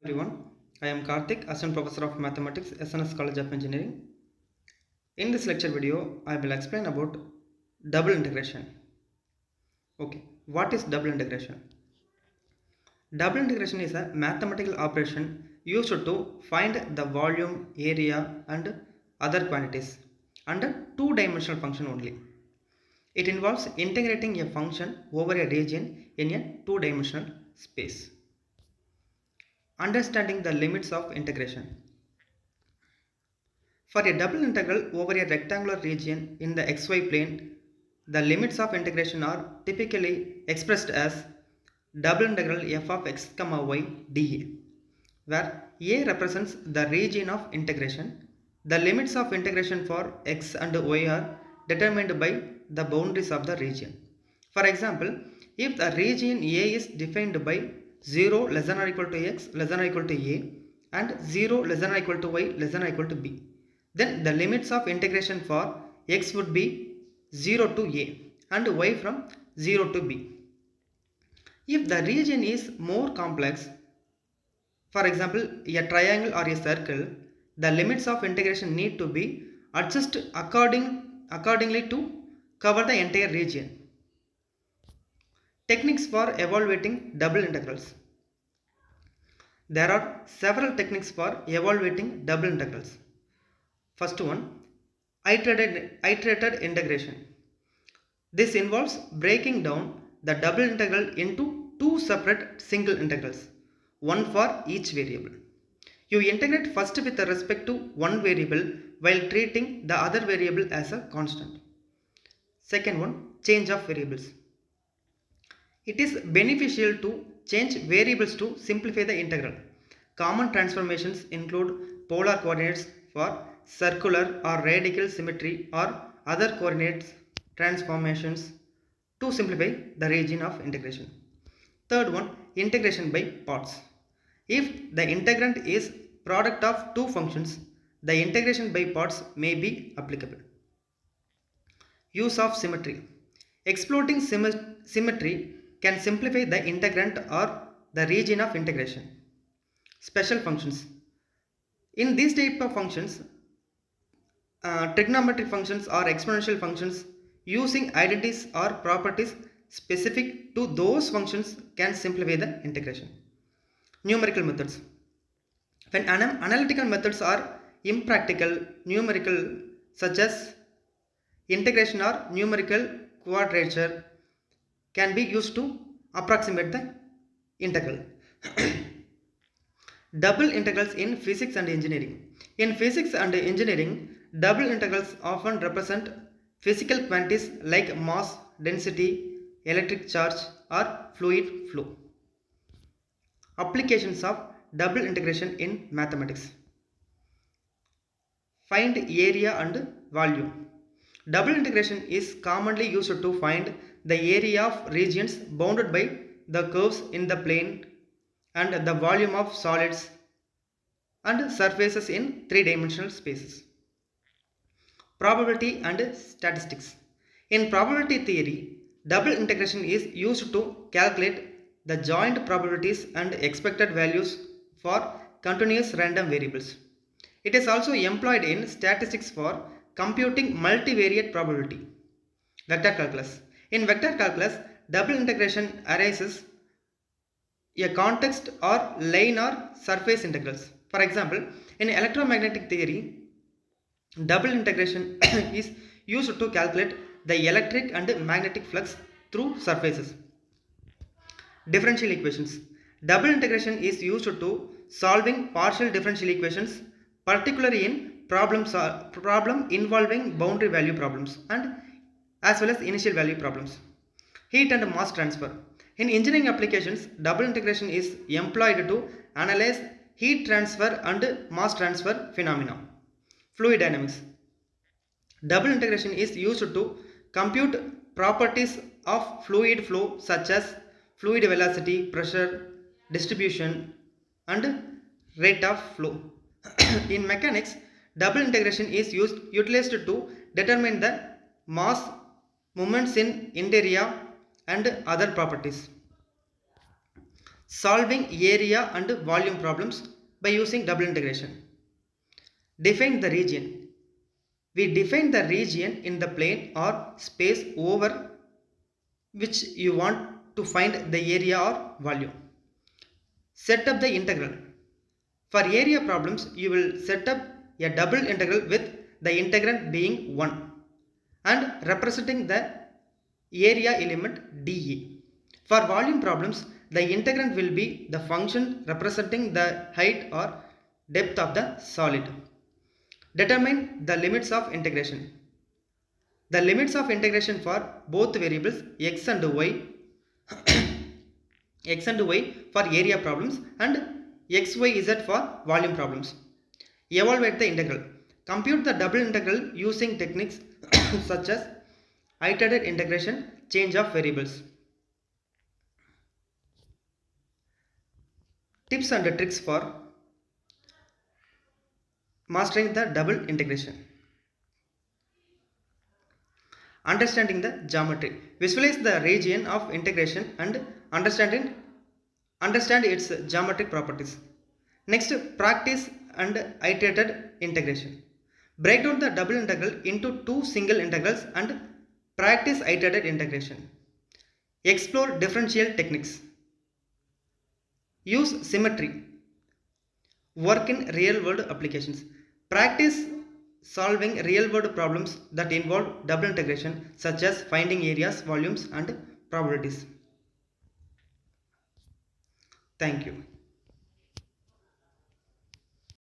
Everyone, I am Karthik, Assistant Professor of Mathematics, SNS College of Engineering. In this lecture video, I will explain about double integration. Okay, what is double integration? Double integration is a mathematical operation used to find the volume, area and other quantities under two-dimensional function only. It involves integrating a function over a region in a two-dimensional space. Understanding the limits of integration. For a double integral over a rectangular region in the xy plane, the limits of integration are typically expressed as double integral f of x comma y dA, where A represents the region of integration. The limits of integration for x and y are determined by the boundaries of the region. For example, if the region A is defined by 0 less than or equal to x less than or equal to A and 0 less than or equal to y less than or equal to b, then the limits of integration for x would be 0 to a and y from 0 to b. If the region is more complex, for example a triangle or a circle, the limits of integration need to be adjusted accordingly to cover the entire region. Techniques for evaluating double integrals. There are several techniques for evaluating double integrals. First one, iterated integration. This involves breaking down the double integral into two separate single integrals, one for each variable. You integrate first with respect to one variable while treating the other variable as a constant. Second one, change of variables. It is beneficial to change variables to simplify the integral. Common transformations include polar coordinates for circular or radical symmetry or other coordinates transformations to simplify the region of integration. Third one, integration by parts. If the integrand is product of two functions, the integration by parts may be applicable. Use of symmetry. Exploiting symmetry can simplify the integrand or the region of integration. Special functions. In these type of functions, trigonometric functions or exponential functions using identities or properties specific to those functions can simplify the integration. Numerical methods. When analytical methods are impractical, numerical such as integration or numerical quadrature can be used to approximate the integral. Double integrals in physics and engineering. In physics and engineering, double integrals often represent physical quantities like mass, density, electric charge or fluid flow. Applications of double integration in mathematics. Find area and volume. Double integration is commonly used to find the area of regions bounded by the curves in the plane and the volume of solids and surfaces in three-dimensional spaces. Probability and statistics. In probability theory, double integration is used to calculate the joint probabilities and expected values for continuous random variables. It is also employed in statistics for computing multivariate probability. Vector calculus. In vector calculus, double integration arises a context or line or surface integrals. For example, in electromagnetic theory, double integration is used to calculate the electric and magnetic flux through surfaces. Differential equations. Double integration is used to solving partial differential equations, particularly in problem involving boundary value problems and as well as initial value problems. Heat and mass transfer. In engineering applications, double integration is employed to analyze heat transfer and mass transfer phenomena. Fluid dynamics. Double integration is used to compute properties of fluid flow such as fluid velocity, pressure, distribution and rate of flow. In mechanics, double integration is utilized to determine the mass, moments in area and other properties. Solving area and volume problems by using double integration. Define the region. We define the region in the plane or space over which you want to find the area or volume. Set up the integral. For area problems, you will set up a double integral with the integrand being 1 and representing the area element dA. For volume problems, the integrand will be the function representing the height or depth of the solid. Determine the limits of integration. The limits of integration for both variables x and y for area problems and xyz for volume problems. Evaluate the integral. Compute the double integral using techniques such as iterated integration, change of variables. Tips and tricks for mastering the double integration. Understanding the geometry. Visualize the region of integration and understand its geometric properties. Next, practice and iterated integration. Break down the double integral into two single integrals and practice iterated integration. Explore differential techniques. Use symmetry. Work in real world applications. Practice solving real world problems that involve double integration, such as finding areas, volumes and probabilities. Thank you.